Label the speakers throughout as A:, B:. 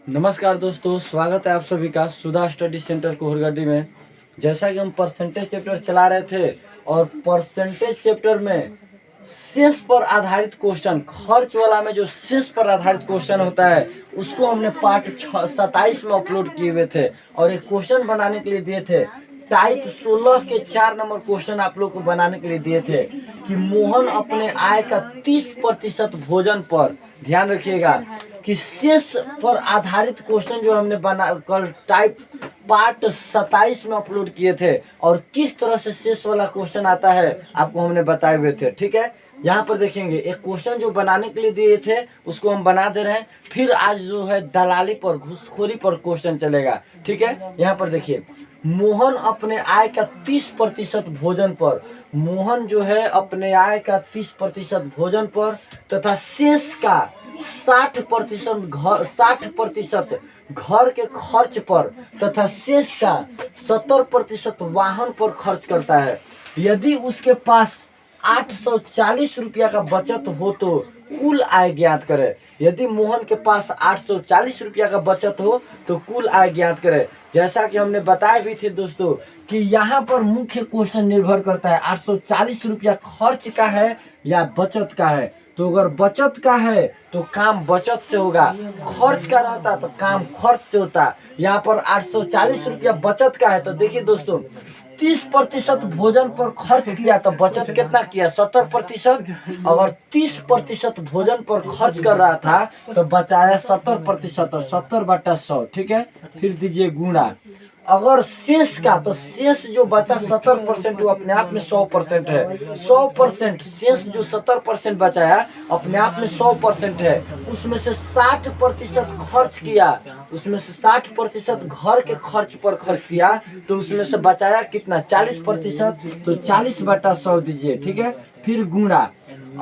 A: नमस्कार दोस्तों, स्वागत है आप सभी का सुधा स्टडी सेंटर कोहरगड्डी में। जैसा कि हम परसेंटेज चैप्टर चला रहे थे और परसेंटेज चैप्टर में शेष पर आधारित क्वेश्चन, खर्च वाला में जो शेष पर आधारित क्वेश्चन होता है उसको हमने पार्ट 27 में अपलोड किए हुए थे और एक क्वेश्चन बनाने के लिए दिए थे। टाइप 16 के 4 नंबर क्वेश्चन आप लोग को बनाने के लिए दिए थे कि मोहन अपने आय का 30% भोजन पर, ध्यान रखिएगा कि शेष पर आधारित क्वेश्चन जो हमने बना कल टाइप पार्ट 27 में अपलोड किए थे और किस तरह से शेष वाला क्वेश्चन आता है आपको हमने बताए हुए थे। ठीक है, यहाँ पर देखेंगे एक क्वेश्चन जो बनाने के लिए दिए थे उसको हम बना दे रहे हैं। फिर आज जो है दलाली पर, घूसखोरी पर क्वेश्चन चलेगा। ठीक है, यहाँ पर देखिए, मोहन अपने आय का 30% भोजन पर, मोहन जो है अपने आय का 30% भोजन पर तथा शेष का 60% घर के खर्च पर तथा शेष का 70% वाहन पर खर्च करता है। यदि उसके पास 840 रुपया का बचत हो तो कुल आय ज्ञात करे। यदि मोहन के पास 840 रुपया का बचत हो तो कुल आय ज्ञात करे। जैसा कि हमने बताया भी थे दोस्तों कि यहाँ पर मुख्य क्वेश्चन निर्भर करता है 840 रुपया खर्च का है या बचत का है। तो अगर बचत का है तो काम बचत से होगा, खर्च का रहता तो काम खर्च से होता। यहाँ पर 840 रुपया बचत का है तो देखिए दोस्तों, 30% भोजन पर खर्च किया तो बचत कितना किया, 70%। अगर 30% भोजन पर खर्च कर रहा था तो बचाया 70%, 70/100। ठीक है, फिर दीजिए गुणा। अगर शेष का, तो शेष जो बचा 70% वो अपने आप में 100% है। 100% शेष जो 70% बचाया अपने आप में 100% है। उसमें से 60% खर्च किया, उसमें से 60% घर के खर्च पर खर्च किया तो उसमें से बचाया कितना, 40%। तो 40/100 दीजिए। ठीक है, फिर गुणा।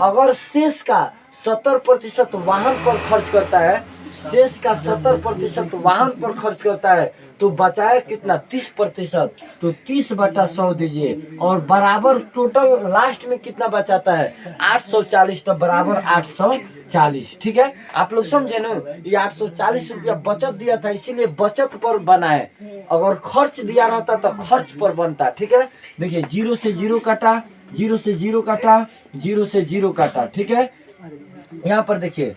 A: अगर शेष का 70% वाहन पर खर्च करता है, शेष का 70% वाहन पर खर्च करता है तो बचाया कितना, 30%। तो 30/100 दीजिए और बराबर टोटल लास्ट में कितना बचाता है, 840। तो बराबर 840। ठीक है, आप लोग समझे ना, ये 840 रुपया बचत दिया था इसीलिए बचत पर बनाए। अगर खर्च दिया रहता तो खर्च पर बनता। ठीक है, देखिए 0 से 0 काटा, 0 से 0 काटा, 0 से 0 काटा। ठीक है, यहाँ पर देखिए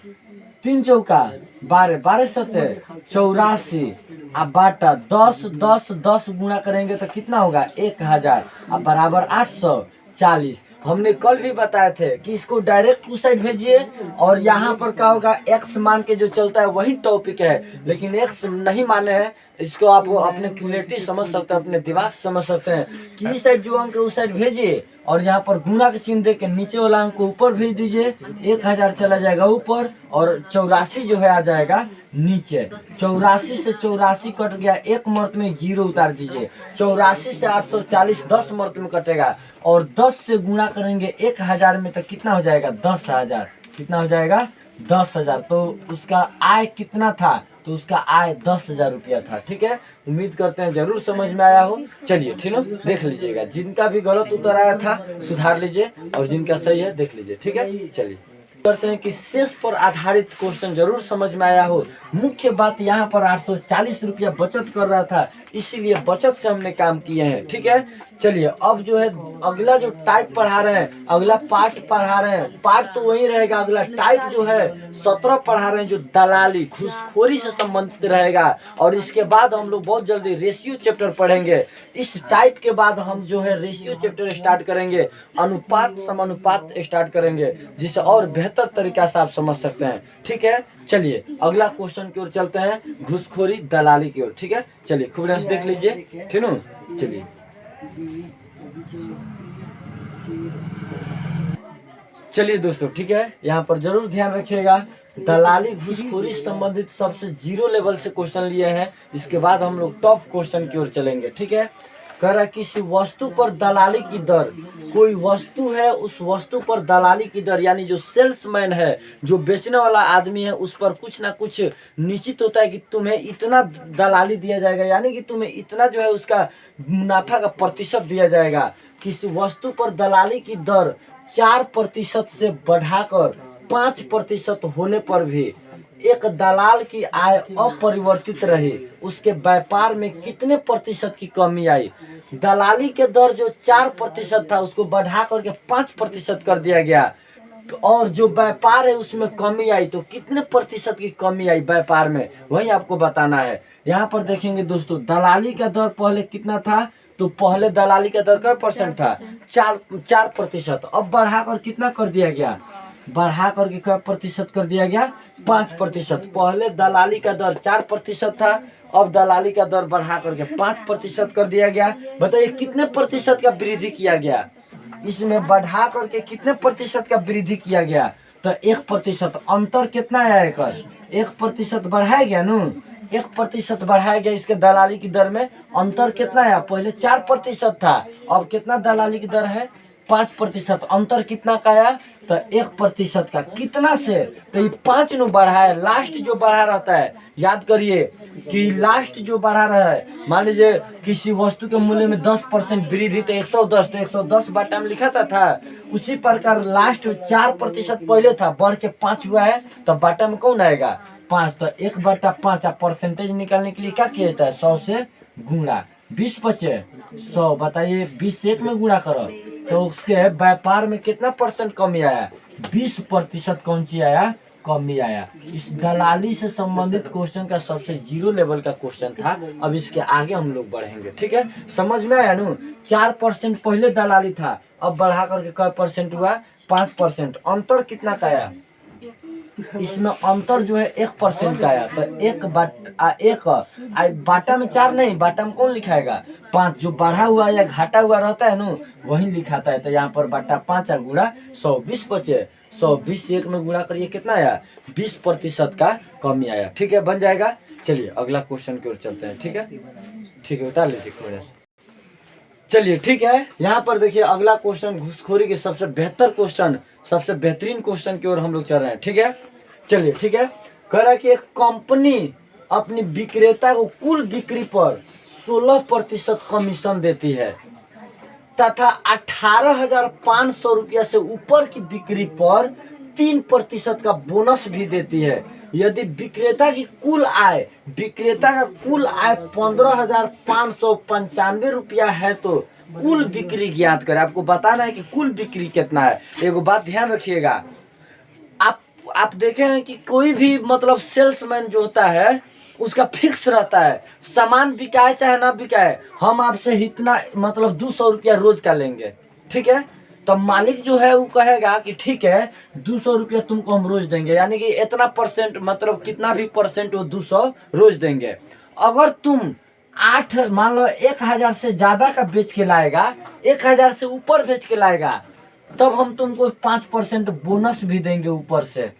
A: 3 चौका 12, 12 सत्तर 84 अब बाटा 10, 10, 10 गुणा करेंगे तो कितना होगा, 1000 अब बराबर 840। हमने कल भी बताए थे कि इसको डायरेक्ट उस साइड भेजिए और यहाँ पर क्या होगा, एक्स मान के जो चलता है वही टॉपिक है, लेकिन एक्स नहीं माने हैं। इसको आप अपने क्रिएटिव समझ सकते हैं, अपने दिमाग से समझ सकते हैं कि इस साइड जो अंक है उस साइड भेजिए और यहाँ पर गुणा के चिन्ह दे के नीचे वाला अंक को ऊपर भेज दीजिए। 1000 चला जाएगा ऊपर और 84 जो है आ जाएगा नीचे। 84 से 84 कट गया, एक मर्त में 0 उतार दीजिए। 84 से 840 10 मर्त में कटेगा और 10 से गुणा करेंगे 1000 में तो कितना हो जाएगा, 10,000। कितना हो जाएगा, 10,000। तो उसका आय कितना था, तो उसका आय 10,000 रुपया था। ठीक है, उम्मीद करते हैं जरूर समझ में आया हो। चलिए ठीक है, देख लीजिएगा, जिनका भी गलत उत्तर आया था सुधार लीजिए और जिनका सही है देख लीजिए। ठीक है, चलिए करते हैं कि शेष पर आधारित क्वेश्चन जरूर समझ में आया हो। मुख्य बात यहाँ पर 840 रुपया बचत कर रहा था इसीलिए बचत से हमने काम किए हैं। ठीक है, चलिए अब जो है अगला जो टाइप पढ़ा रहे हैं, अगला पार्ट पढ़ा रहे हैं, पार्ट तो वही रहेगा, अगला टाइप जो है 17 पढ़ा रहे हैं जो दलाली घूसखोरी से संबंधित रहेगा। और इसके बाद हम लोग बहुत जल्दी रेशियो चैप्टर पढ़ेंगे। इस टाइप के बाद हम जो है रेशियो चैप्टर स्टार्ट करेंगे, अनुपात समानुपात स्टार्ट करेंगे, जिसे और बेहतर तरीका से आप समझ सकते हैं। ठीक है, चलिए अगला क्वेश्चन की ओर चलते हैं, घूसखोरी दलाली की ओर। ठीक है, चलिए खूब रस देख लीजिए। ठीक है, चलिए चलिए दोस्तों, ठीक है, यहाँ पर जरूर ध्यान रखिएगा। दलाली घूसखोरी से संबंधित सबसे 0 लेवल से क्वेश्चन लिए हैं। इसके बाद हम लोग टॉप क्वेश्चन की ओर चलेंगे। ठीक है, कह रहा है किसी वस्तु पर दलाली की दर, कोई वस्तु है उस वस्तु पर दलाली की दर, यानी जो सेल्समैन है, जो बेचने वाला आदमी है, उस पर कुछ ना कुछ निश्चित होता है कि तुम्हें इतना दलाली दिया जाएगा, यानी कि तुम्हें इतना जो है उसका मुनाफा का प्रतिशत दिया जाएगा। किसी वस्तु पर दलाली की दर 4% से बढ़ाकर 5% होने पर भी एक दलाल की आय अपरिवर्तित रही, उसके व्यापार में कितने प्रतिशत की कमी आई? दलाली के दर जो 4% था उसको बढ़ा करके 5% कर दिया गया, और जो व्यापार है उसमें कमी आई, तो कितने प्रतिशत की कमी आई व्यापार में, वही आपको बताना है। यहाँ पर देखेंगे दोस्तों, दलाली का दर पहले कितना था, तो पहले दलाली का दर क्या परसेंट था, 4%। अब बढ़ाकर कितना कर दिया गया, बढ़ा करके क्या प्रतिशत कर दिया गया, 5%। पहले दलाली का दर 4% था, अब दलाली का दर बढ़ा करके 5% कर दिया गया। बताइए कितने प्रतिशत का वृद्धि किया गया, इसमें बढ़ा करके कितने प्रतिशत का वृद्धि किया गया, तो 1%। अंतर कितना आया, एक 1% बढ़ाया गया नू, 1% बढ़ाया गया इसके दलाली की दर में। अंतर कितना आया, पहले 4% था, अब कितना दलाली की दर है, 5%। अंतर कितना का आया, तो 1% का। कितना से, तो ये 5 नु बढ़ा है, लास्ट जो बढ़ा रहता है, याद करिए कि लास्ट जो बढ़ा रहा है, मान लीजिए किसी वस्तु के मूल्य में 10% वृद्धि, तो 110, तो 110 बाटा में लिखा था। उसी प्रकार लास्ट 4% पहले था, बढ़ के 5 हुआ है, तो बाटा में कौन आएगा, 5। तो 1/5 परसेंटेज निकालने के लिए क्या किया जाता है, 100 से गुणा, 20 बचे 100। बताइए 20 से 1 में गुणा करो, तो उसके व्यापार में कितना परसेंट कमी आया, 20% कौन सी आया, कमी आया। इस दलाली से संबंधित क्वेश्चन का सबसे जीरो लेवल का क्वेश्चन था। अब इसके आगे हम लोग बढ़ेंगे, ठीक है, समझ में आया नू। 4% पहले दलाली था, अब बढ़ा करके क्या परसेंट हुआ, 5%। अंतर कितना का आया, इसमें अंतर जो है 1% का आया, तो बाटा में 4 नहीं, बाटा में कौन लिखाएगा, 5। जो बढ़ा हुआ या घाटा हुआ रहता है ना वही लिखाता है, तो यहाँ पर बाटा 5 गुणा 100, 20 बचे 100, 20 से 1 में गुणा करिए, कितना आया, 20% का कमी आया, ठीक है, बन जाएगा। चलिए अगला क्वेश्चन की ओर चलते हैं, ठीक है, ठीक है, उतार लीजिए थोड़ा सा। चलिए ठीक है, यहाँ पर देखिए अगला क्वेश्चन घूसखोरी के सबसे बेहतर क्वेश्चन, सबसे बेहतरीन क्वेश्चन की ओर हम लोग चल रहे हैं, ठीक है। चलिए ठीक है, कह रहा है कि एक कंपनी अपनी विक्रेता को कुल बिक्री पर 16% कमीशन देती है तथा 18,500 रुपया से ऊपर की बिक्री पर 3% का बोनस भी देती है। यदि विक्रेता का कुल आय 15,595 रुपया है तो कुल बिक्री ज्ञात करें। आपको बताना है कि कुल बिक्री कितना है। एगो बात ध्यान रखिएगा, आप देखे हैं कि कोई भी मतलब सेल्समैन जो होता है उसका फिक्स रहता है, सामान बिकाए चाहे ना बिकाए, हम आपसे इतना मतलब 200 रुपया रोज का लेंगे, ठीक है। तो मालिक जो है वो कहेगा कि ठीक है 200 रुपया तुमको हम रोज देंगे, यानी कि इतना परसेंट मतलब कितना भी परसेंट वो 200 रोज देंगे। अगर तुम 8 मान लो 1,000 से ज्यादा का बेच के लाएगा, 1,000 से ऊपर बेच के लाएगा, तब हम तुमको 5% बोनस भी देंगे ऊपर से।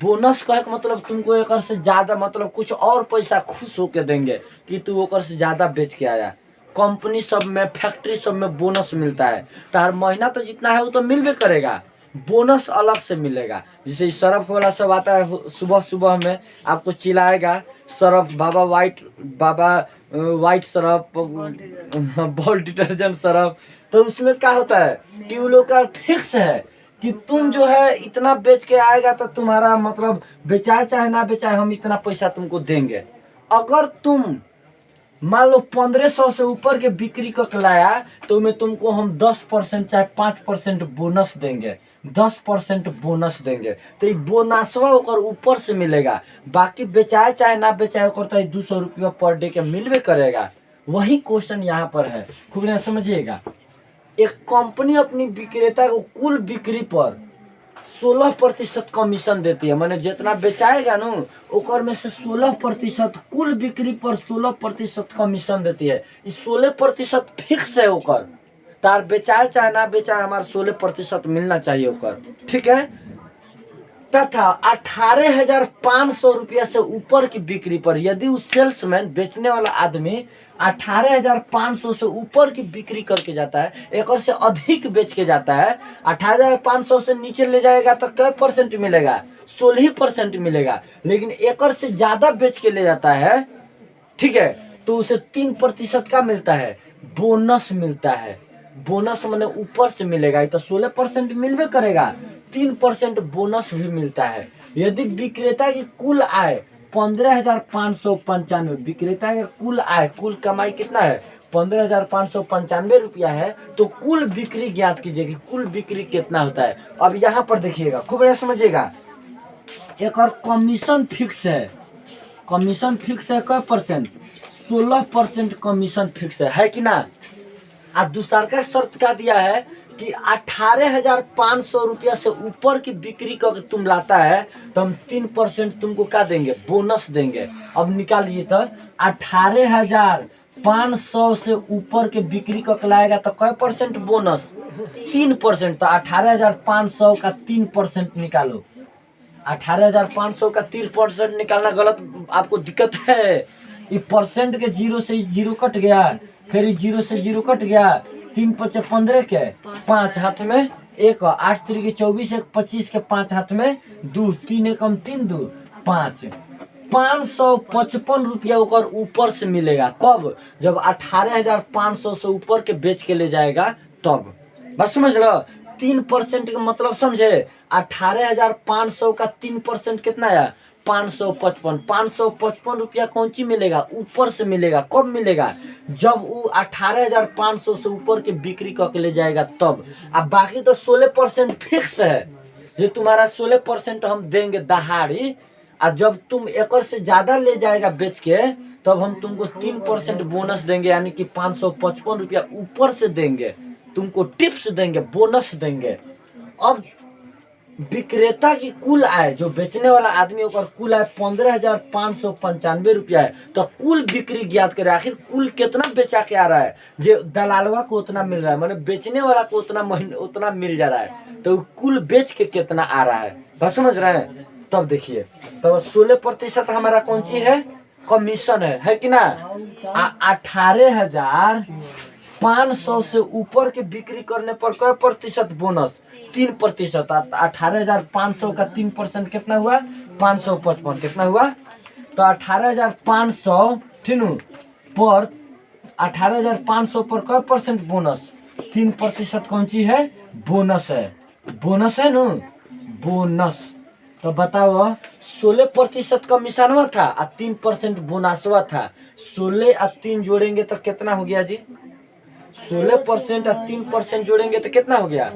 A: बोनस का मतलब तुमको एक से ज्यादा मतलब कुछ और पैसा खुश होके देंगे कि तू ओकर से ज्यादा बेच के आया। कंपनी सब में, फैक्ट्री सब में बोनस मिलता है, तो हर महीना तो जितना है वो तो मिलबे करेगा, बोनस अलग से मिलेगा। जैसे सर्फ वाला सब आता है, सुबह सुबह में आपको चिल्लाएगा सर्फ बाबा white Surf, ball detergent Surf, तो उसमें क्या होता है कि वो लोग का फिक्स है कि तुम जो है इतना बेच के आएगा तो तुम्हारा मतलब बेचाए चाहे ना बेचाए हम इतना पैसा तुमको देंगे। अगर तुम मान लो 1500 से ऊपर के बिक्री करके लाया तो में तुमको हम 10% चाहे 5% बोनस देंगे, 10% बोनस देंगे। तो ये बोनसवा ओकर ऊपर से मिलेगा, बाकी बेचाए चाहे ना बेचाए ओकर तो 200 रुपया पर डे के मिलवे करेगा। वही क्वेश्चन यहाँ पर है, खूब ना समझिएगा। एक कंपनी अपनी विक्रेता को कुल बिक्री पर 16% कमीशन देती है, माने जितना बेचाएगा ना ओकर में से 16% कुल बिक्री पर 16% कमीशन देती है। इस 16% फिक्स है ओकर, तार बेचाए चाहे ना बेचाए हमारा 16% मिलना चाहिए ओकर, ठीक है। तथा 18,500 रुपया से ऊपर की बिक्री पर यदि उस सेल्समैन बेचने वाला आदमी 18,500 से ऊपर की बिक्री करके जाता है, एक से अधिक बेच के जाता है, 18,500 से नीचे ले जाएगा तो क्या परसेंट मिलेगा, 16% मिलेगा। लेकिन एक से ज्यादा बेच के ले जाता है, ठीक है, तो उसे 3% का मिलता है, बोनस मिलता है। बोनस मैंने ऊपर से मिलेगा, तो 16% मिलवे करेगा, 3% बोनस भी मिलता है। यदि विक्रेता की कुल आय 15,595, विक्रेता का कुल आय, कुल कमाई कितना है 15,595 रुपया है, तो कुल बिक्री ज्ञात कीजिएगा, कुल बिक्री कितना होता है। अब यहाँ पर देखिएगा, खूब बढ़िया समझिएगा, एक और कमीशन फिक्स है, कमीशन फिक्स है क परसेंट, 16% कमीशन फिक्स है कि ना। और दूसरा का शर्त क्या दिया है कि 18,500 रुपया से ऊपर की बिक्री का तुम लाता है तो हम 3% तुमको क्या देंगे, बोनस देंगे। अब निकालिए तो 18,500 से ऊपर के बिक्री का लाएगा तो कै परसेंट बोनस, 3%। तो 18,500 का 3% निकालो, 18,500 का 3% निकालना गलत, आपको दिक्कत है। ये परसेंट के जीरो से जीरो कट गया, फिर जीरो से जीरो कट गया, 3 × 5 = 15 के 5 हाथ में 1, 8 × 3 = 24, 1 × 25 के 5 हाथ में 2, 3 × 1 = 3, 2 5, 555 रुपया ऊपर ऊपर से मिलेगा। कब, जब 18,500 से ऊपर के बेच के ले जाएगा तब। बस समझ लो, 3% का मतलब समझे, 18,500 का 3% कितना है 555, 555 रुपया कौन सी मिलेगा, ऊपर से मिलेगा। कब मिलेगा, जब वो 18,500 से ऊपर के बिक्री करके ले जाएगा तब। अब बाकी तो 16% फिक्स है, ये तुम्हारा 16% हम देंगे दहाड़ी। और जब तुम एकड़ से ज्यादा ले जाएगा बेच के, तब हम तुमको 3% बोनस देंगे, यानी कि 555 रुपया ऊपर से देंगे, तुमको टिप्स देंगे, बोनस देंगे। अब विक्रेता की कुल आय, जो बेचने वाला आदमी होकर कुल आय 15,595 रुपया है, तो कुल बिक्री ज्ञात करे, आखिर कुल कितना बेचा के आ रहा है, जो दलालवा को उतना मिल रहा है, माने बेचने वाला को उतना मिल जा रहा है, तो कुल बेच के कितना आ रहा है, बस समझ रहे हैं। तब देखिए, तो 16% हमारा कौन सी है, कमीशन है कि ना। 18,500 से ऊपर की बिक्री करने पर कै प्रतिशत बोनस, 3%। 18,500 का 3% कितना हुआ, 555, कितना हुआ, तो 18,500 ठीक पर 18,500 पर कै परसेंट बोनस, 3% कौन सी है, बोनस है, बोनस है न, बोनस। तो बताओ, 16% कमीशनवा था और 3% बोनसवा था, 16 और 3 जोड़ेंगे तो कितना हो गया जी, 16% और 3% जोड़ेंगे तो कितना हो गया,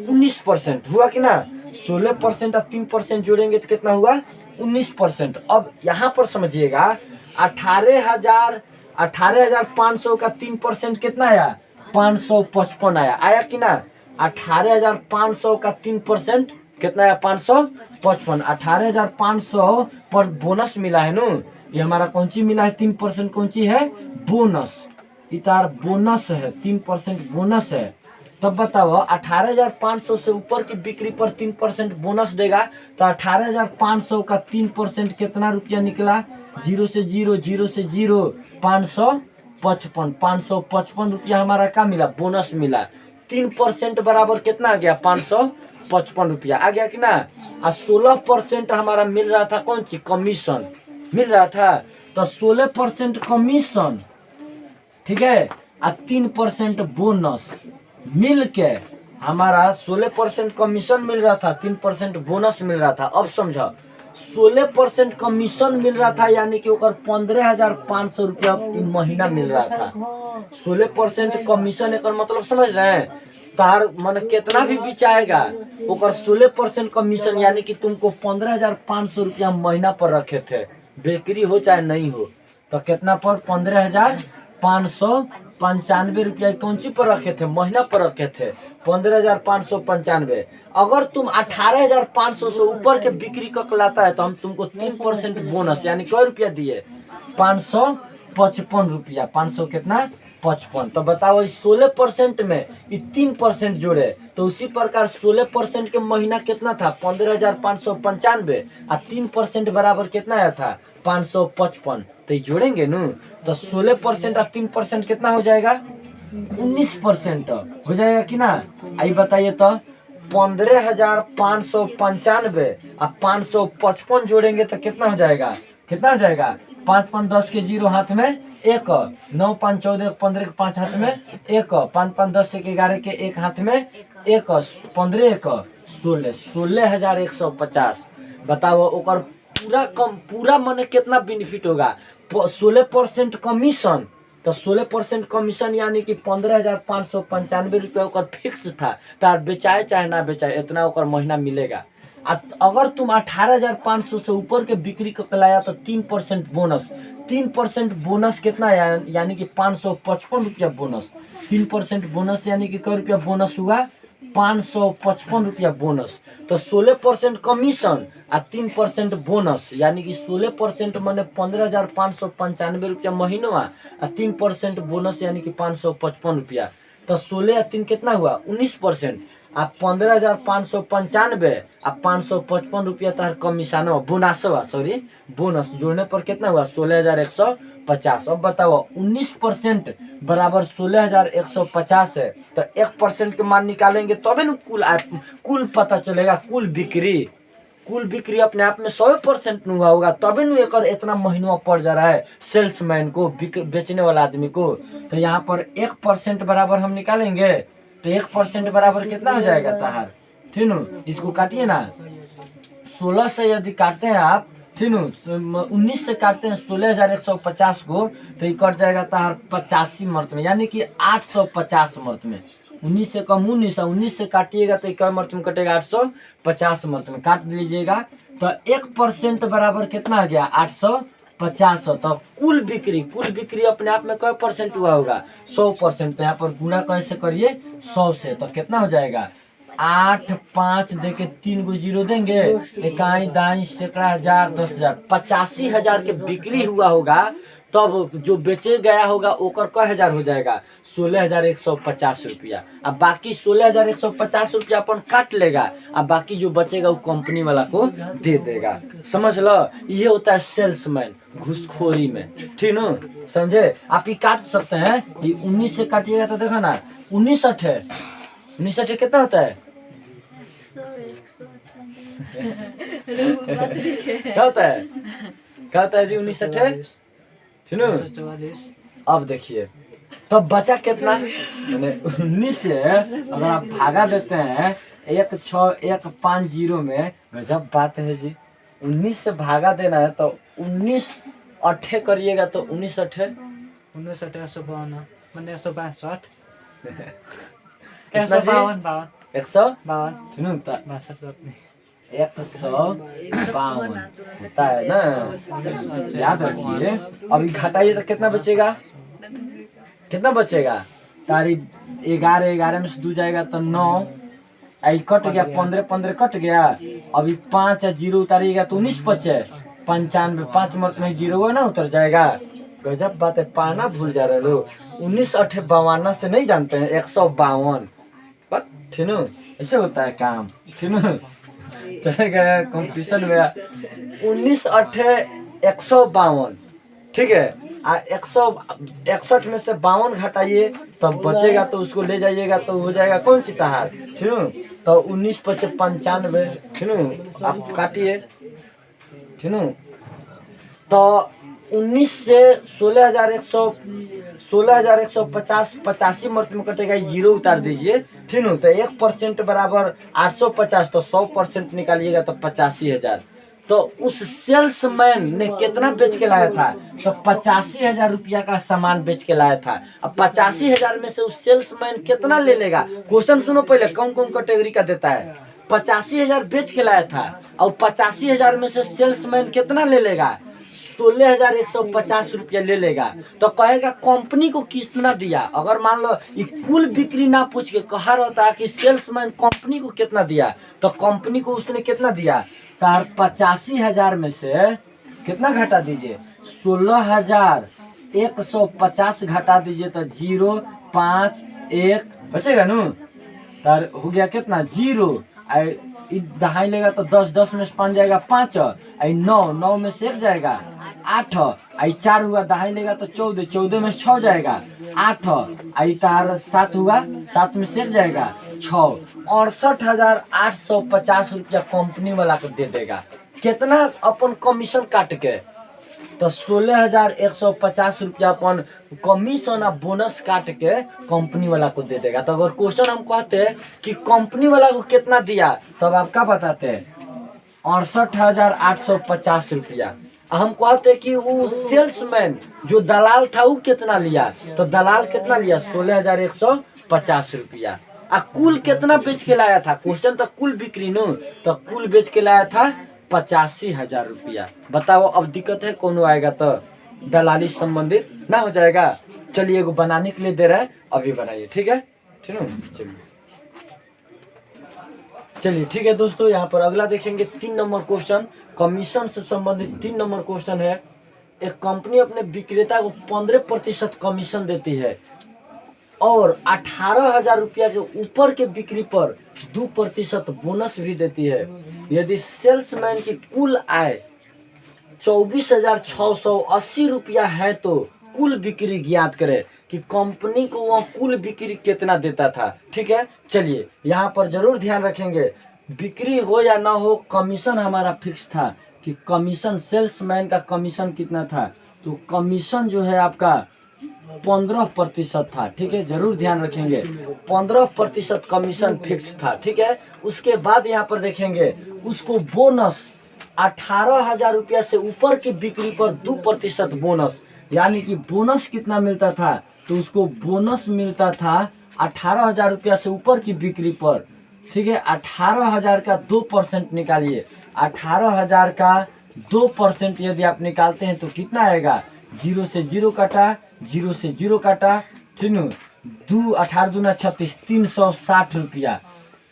A: 19% हुआ कि ना। 16% और 3% जोड़ेंगे तो कितना हुआ, 19%। अब यहाँ पर समझिएगा, 18,500 का 3% कितना आया, 555 आया कि ना। 18,500 का 3% कितना आया, 555। 18,500 पर बोनस मिला है नु, ये हमारा कौन सी मिला है, 3% कौन सी है, बोनस, इतार बोनस है, 3% बोनस है। तब बताओ, 18,500 से ऊपर की बिक्री पर 3% बोनस देगा, तो 18,500 का 3% कितना रुपया निकला, 0 से 0, 0 से 0, 555, 555 रुपया हमारा क्या मिला, बोनस मिला। 3% बराबर कितना आ गया, 555 रुपया आ गया कि ना। और 16% हमारा मिल रहा था कौन सी, कमीशन मिल रहा था, तो 16% कमीशन, ठीक है, और 3% बोनस मिल के हमारा 16% कमीशन मिल रहा था, 3% बोनस मिल रहा था। अब समझो, 16% कमीशन मिल रहा था, यानी कि 15,500 रुपया महीना मिल रहा था। 16% कमीशन एक मतलब समझ रहे हैं, तार मन कितना भी बिचाएगा, 16% कमीशन, यानी कि तुमको 15,500 रुपया महीना पर रखे थे, बिक्री हो चाहे नहीं हो, तो कितना पर, 15,595 रुपया कौन सी पर रखे थे, महीना पर रखे थे, 15,595। अगर तुम 18,500 से ऊपर के बिक्री कर लाता है तो हम तुमको 3% बोनस, यानी कै रुपया दिए, 555 रुपया, 500 कितना 55। तो बताओ, इस 16% में 3% जोड़े, तो उसी प्रकार 16% के महीना कितना था, 15,595, और 3% बराबर कितना आया था, 555। तो ये जोड़ेंगे न, तो 16% और 3% कितना हो जाएगा, 19% हो जाएगा कि ना। आई बताइए तो, 15,595 और 555 जोड़ेंगे तो कितना हो जाएगा, कितना हो जाएगा, 5 5 10 के 0 हाथ में 1, 9 5 14 15 के 5 हाथ में 1, 5 5 10 के 11 के 1 हाथ में 1, 15 1 16, 16,150। बताओ ओकर पूरा मने कितना बेनिफिट होगा 16% कमीशन। तो 16% कमीशन यानी कि 15,595 रुपया ओकर फिक्स था। तार बेचाए चाहे ना बेचाए इतना ओकर महीना मिलेगा। अगर तुम 18,500 से ऊपर के बिक्री को लाया तो 3% बोनस। 3% बोनस कितना यानी कि 555 रुपया बोनस। 3% बोनस यानी कि कै रुपया बोनस हुआ 555 रुपया बोनस। तो 16% कमीशन आ 3% बोनस यानी कि 16% मैंने 15,595 रुपया महीनवा आ 3% बोनस यानी कि 555 रुपया। तो 16 या 3 कितना हुआ 19%। आ 15,595 आ 555 रुपया तार कमीशन बोनसवा सॉरी बोनस जोड़ने पर कितना हुआ 16,150। अब बताओ 19% बराबर 16,150 है। तो 1% के मान निकालेंगे तबे न कुल पता चलेगा। कुल बिक्री अपने आप में 100% हुआ होगा तबे न एक इतना महीनों पड़ जा रहा है सेल्समैन को बेचने वाला आदमी को। तो यहाँ पर 1% बराबर हम निकालेंगे तो 1% बराबर कितना हो जाएगा ताहार ठीक न। इसको काटिए ना 16 से यदि काटते हैं आप ठीक न 19 से काटते हैं 16,150 को तो ये कट जाएगा ताहार 85 मर्त में यानी कि 850 मर्त में। 19 से कम 19 से काटिएगा तो कै मर्त में कटेगा 850 मर्त में काट लीजिएगा। तो 1% बराबर कितना आ गया 850। तो कुल बिक्री अपने आप में कै परसेंट हुआ होगा 100%। तो यहाँ पर गुणा कैसे करिए 100 से तो कितना हो जाएगा 8 5 देके 3 गो जीरो देंगे इकाई दाई सैकड़ा हजार 10,000 85,000 के बिक्री हुआ होगा। तब जो बेचे गया होगा ओकर कै हजार हो जाएगा 16,150 रुपया। अब बाकी 16,150 रुपया अपन काट लेगा। अब बाकी जो बचेगा वो कंपनी वाला को दे देगा। समझ लो ये होता है सेल्समैन घूसखोरी में ठीक न समझे। आप ही काट सकते हैं ये 19 से काटिएगा तो देखा ना 19 अठे 19 अठे कितना होता है क्या होता है जी 19 अठे ठीक न। अब देखिए तब बचा कितना मैंने 19 से अगर आप भागा देते हैं 1,6,1,5,0 में गजब बात है जी। 19 से भागा देना है तो 19 अठे करिएगा तो 19 अठे
B: 19 अठे 152 मैंने 162
A: 152 होता है ना याद रखिए। अभी घटाइए तो कितना बचेगा तारी 11 में से 2 जाएगा तो 9 आई कट गया 15 कट गया। अभी 5 या 0 उतारिएगा तो 19 बचे 95 5 मत में 0 ना उतर जाएगा। गजब बात है पाना भूल जा रहे लोग। 19 अठे 52 से नहीं जानते हैं 152 ठीक न ऐसे होता है काम ठीक न। चले गए कंपटीशन में 19 अठे 152 ठीक है। 161 में से 52 घटाइए तब बचेगा तो उसको ले जाइएगा तो हो जाएगा कौन सी ताहार ठीक न। तो 19 बचे 95 ठीक न आप काटिए ठीक न। तो 19 से 16,150 85 मर्त में कटेगा 0 उतार दीजिए ठीक न। तो 1% बराबर 850 तो 100% निकालिएगा तो 85,000। तो उस सेल्समैन ने कितना बेच के लाया था तो 85,000 रुपया का सामान बेच के लाया था। अब 85,000 में से उस सेल्समैन कितना ले लेगा क्वेश्चन सुनो पहले कौन कौन कैटेगरी का देता है। 85,000 बेच के लाया था और 85,000 में से सेल्समैन कितना ले लेगा 16,150 रुपया ले लेगा। तो कहेगा कंपनी को कितना दिया। अगर मान लो ये कुल बिक्री ना पूछ के कहा रहता है कि सेल्समैन कंपनी को कितना दिया तो कंपनी को उसने कितना दिया तार 85,000 में से कितना घटा दीजिए 16,150 घटा दीजिए तो 0 5 1 बचेगा न। तार हो गया कितना 0 दहाई लेगा तो 10 में से 5 जाएगा 5 आई 9 में से 1 जाएगा 8 आई 4 हुआ दहाई लेगा तो 14 में 6 जाएगा 8 आई तार 7 हुआ 7 में से 1 जाएगा 6 68,850 रुपया कंपनी वाला को दे देगा। कितना अपन कमीशन काट के तो 16,150 रुपया अपन कमीशन और बोनस काट के कंपनी वाला को दे देगा। तो अगर क्वेश्चन हम कहते हैं कि कंपनी वाला को कितना दिया तब आप क्या बताते हैं 68,850 रुपया। हम कहते कि वो सेल्समैन जो दलाल था वो कितना लिया, तो दलाल कितना लिया 16,150 रुपया। आ कुल कितना बेच के लाया था, क्वेश्चन तो कुल बिक्री नो, तो कुल बेच के लाया था 85,000 रुपया। बताओ अब दिक्कत है कौन आएगा तो दलाली संबंधित ना हो जाएगा। चलिए एगो बनाने के लिए दे रहा है, अभी बनाइए, ठीक है। ठीक है, चलिए ठीक है दोस्तों, यहाँ पर अगला देखेंगे 3 नंबर क्वेश्चन, कमीशन से संबंधित 3 नंबर क्वेश्चन है। एक कंपनी अपने विक्रेता को 15% कमीशन देती है और 18,000 रुपया के ऊपर के बिक्री पर 2% बोनस भी देती है। यदि सेल्समैन की कुल आय 24,680 रुपया है तो कुल बिक्री ज्ञात करे कि कंपनी को वह कुल बिक्री कितना देता था। ठीक है, चलिए यहाँ पर जरूर ध्यान रखेंगे, बिक्री हो या ना हो कमीशन हमारा फिक्स था कि कमीशन सेल्समैन का कमीशन कितना था, तो कमीशन जो है आपका 15% था। ठीक है, जरूर ध्यान रखेंगे 15% कमीशन फिक्स था। ठीक है, उसके बाद यहाँ पर देखेंगे उसको बोनस 18,000 रुपया से ऊपर की बिक्री पर 2% बोनस, यानी कि बोनस कितना मिलता था, तो उसको बोनस मिलता था 18,000 रुपया से ऊपर की बिक्री पर। ठीक है, 18,000 का 2% निकालिए, 18,000 का 2% यदि आप निकालते हैं तो कितना आएगा, 0 से 0 काटा, 0 से 0 काटा, ठीक है, 2 18 दूना 36, 360 रुपया,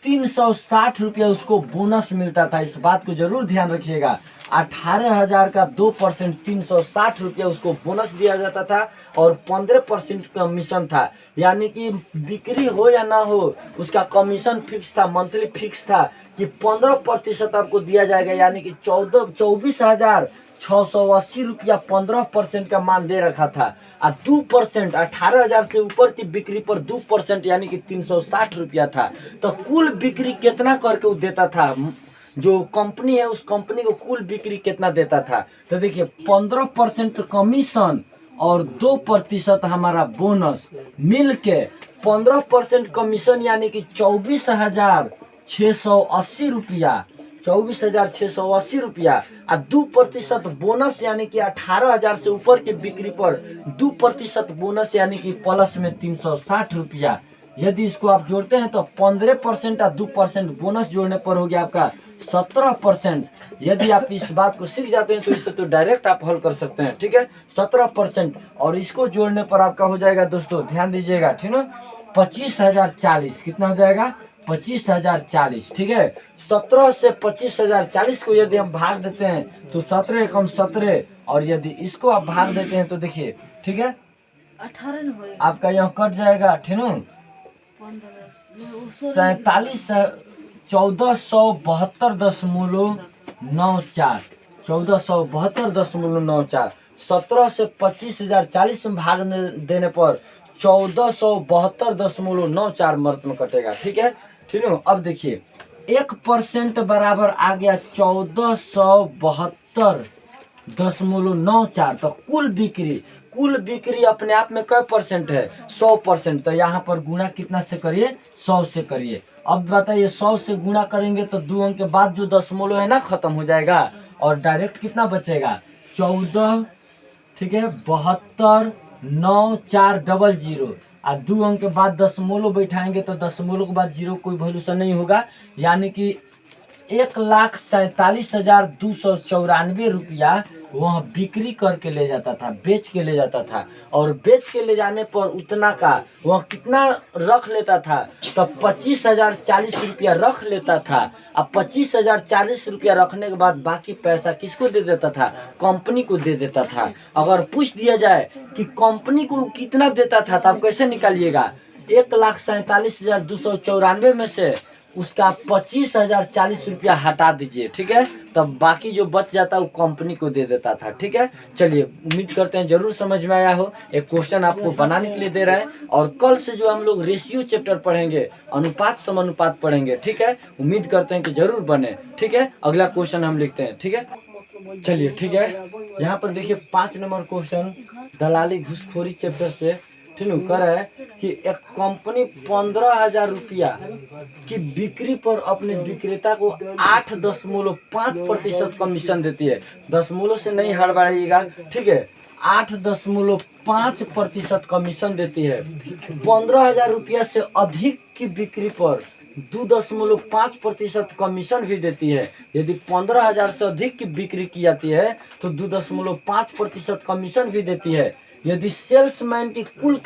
A: 360 रुपया उसको बोनस मिलता था। इस बात को जरूर ध्यान रखिएगा, 18,000 का 2% 360 रुपया उसको बोनस दिया जाता था और 15% कमीशन था। यानी कि बिक्री हो या ना हो उसका कमीशन फिक्स था, मंथली फिक्स था कि 15% आपको दिया जाएगा, यानी कि 24,680 रुपया 15% का मान दे रखा था। 2% 18,000 से ऊपर की बिक्री पर 2% यानी कि 360 रुपया था। तो कुल बिक्री कितना करके वो देता था, जो कंपनी है उस कंपनी को कुल बिक्री कितना देता था, तो देखिए 15% कमीशन और 2% हमारा बोनस मिल के 15% कमीशन यानी कि 24,680 रुपया, 24,680 रुपया, 2% बोनस यानी कि 18,000 से ऊपर की बिक्री पर 2% बोनस यानी कि प्लस में 360 रुपया। यदि इसको आप जोड़ते हैं तो 15% और 2% बोनस जोड़ने पर हो गया आपका 17%। यदि आप इस बात को सीख जाते हैं तो इससे तो डायरेक्ट आप हल कर सकते हैं। ठीक है, 17% और इसको जोड़ने पर आपका हो जाएगा दोस्तों, ध्यान दीजिएगा, ठीक है, 25,040। कितना हो जाएगा, 25,040। ठीक है, 17 से 25,040 को यदि हम भाग देते हैं तो 17 एकम 17, और यदि इसको आप भाग देते हैं तो देखिए, ठीक है,
C: 18
A: आपका यह कट जाएगा, ठीक है, 14,72.94, 14,72.94। 17 से 25,040 में भाग देने पर 14,72.94 मर्त में कटेगा। ठीक है, ठीक है, अब देखिए 1% बराबर आ गया 14,72.94। तो कुल बिक्री अपने आप में कै परसेंट है, 100%। तो यहाँ पर गुणा कितना से करिए, 100 से करिए। अब बताइए 100 से गुणा करेंगे तो 2 अंक के बाद जो दशमलव है ना खत्म हो जाएगा और डायरेक्ट कितना बचेगा, 14, ठीक है, 72,9400। और 2 अंक के बाद दशमलव बैठाएंगे तो दशमलव के बाद 0 कोई वैल्यूशन नहीं होगा, यानी कि 1,47,294 रुपया वह बिक्री करके ले जाता था, बेच के ले जाता था। और बेच के ले जाने पर उतना का वह कितना रख लेता था, तो 25,040 रुपया रख लेता था। अब 25,040 रुपया रखने के बाद बाकी पैसा किसको दे देता था, कंपनी को दे देता था। अगर पूछ दिया जाए कि कंपनी को कितना देता था तो आप कैसे निकालिएगा, 1,47,294 में से उसका 25,040 रुपया हटा दीजिए। ठीक है, तब बाकी जो बच जाता है वो कंपनी को दे देता था। ठीक है, चलिए उम्मीद करते हैं जरूर समझ में आया हो। एक क्वेश्चन आपको बनाने के लिए दे रहा है और कल से जो हम लोग रेशियो चैप्टर पढ़ेंगे, अनुपात समानुपात पढ़ेंगे। ठीक है, उम्मीद करते हैं कि जरूर बने। ठीक है, अगला क्वेश्चन हम लिखते हैं। ठीक है, चलिए ठीक है, यहाँ पर देखिए 5 नंबर क्वेश्चन दलाली घूसखोरी चैप्टर से। ठीक है, कह रहा है कि एक कंपनी 15,000 रुपया की बिक्री पर अपने विक्रेता को 8.5% कमीशन देती है। दशमलव से नहीं हड़बड़ाइएगा, ठीक है, 8.5% कमीशन देती है। 15,000 रुपया से अधिक की बिक्री पर 2.5% कमीशन भी देती है। यदि 15,000 से अधिक की बिक्री की जाती है तो 2.5% कमीशन भी देती है। यदि सेल्समैन की कुल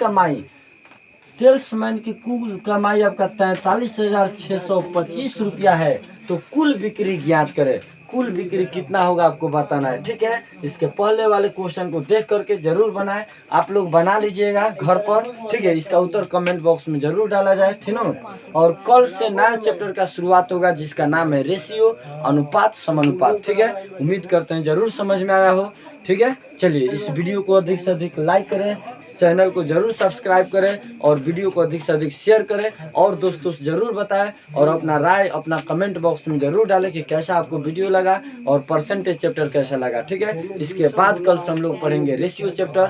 A: कमाई आपका 43,625 रुपया है तो कुल बिक्री ज्ञात करें। कुल बिक्री कितना होगा आपको बताना है, ठीक है। इसके पहले वाले क्वेश्चन को देख करके जरूर बनाएं, आप लोग बना लीजिएगा घर पर, ठीक है। इसका उत्तर कमेंट बॉक्स में जरूर डाला जाए, ठीक है। और कल से नया चैप्टर का शुरुआत होगा जिसका नाम है रेशियो, अनुपात समानुपात, ठीक है। उम्मीद करते हैं जरूर समझ में आया हो, ठीक है। चलिए इस वीडियो को अधिक से अधिक लाइक करें, चैनल को जरूर सब्सक्राइब करें और वीडियो को अधिक से अधिक शेयर करें और दोस्तों से जरूर बताएं और अपना राय अपना कमेंट बॉक्स में जरूर डालें कि कैसा आपको वीडियो लगा और परसेंटेज चैप्टर कैसा लगा, ठीक है। इसके बाद कल से हम लोग पढ़ेंगे रेशियो चैप्टर,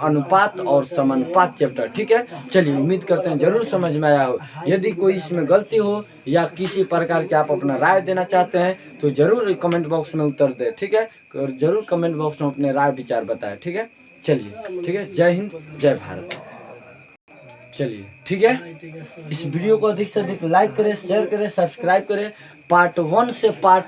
A: अनुपात और समानुपात चैप्टर, ठीक है। चलिए उम्मीद करते हैं जरूर समझ में आया हो। यदि कोई इसमें गलती हो या किसी प्रकार के आप अपना राय देना चाहते हैं तो जरूर कमेंट बॉक्स में उत्तर दें, ठीक है। और जरूर कमेंट बॉक्स में अपने राय विचार बताएं, ठीक है। चलिए ठीक है, जय हिंद जय भारत। चलिए ठीक है, इस वीडियो को अधिक से अधिक लाइक करें, शेयर करें, सब्सक्राइब करें। पार्ट 1 से पार्ट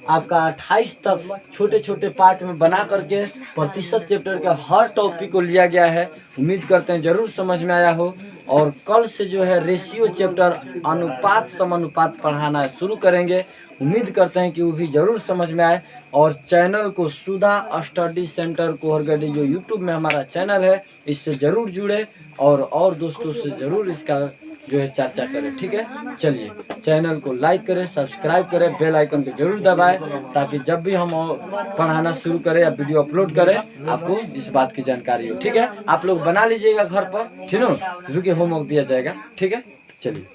A: आपका 28 तक छोटे छोटे पार्ट में बना करके प्रतिशत चैप्टर का हर टॉपिक को लिया गया है। उम्मीद करते हैं जरूर समझ में आया हो। और कल से जो है रेशियो चैप्टर, अनुपात समानुपात पढ़ाना शुरू करेंगे। उम्मीद करते हैं कि वो भी जरूर समझ में आए। और चैनल को सुधा स्टडी सेंटर कोहरगढ़ी जो यूट्यूब में हमारा चैनल है इससे जरूर जुड़े और दोस्तों से जरूर इसका जो है चर्चा करें, ठीक है। चलिए चैनल को लाइक करें, सब्सक्राइब करें, बेल आइकन को जरूर दबाएं ताकि जब भी हम पढ़ाना शुरू करें या वीडियो अपलोड करें आपको इस बात की जानकारी हो, ठीक है। आप लोग बना लीजिएगा घर पर, ठीक है। रुके होमवर्क दिया जाएगा, ठीक है। चलिए।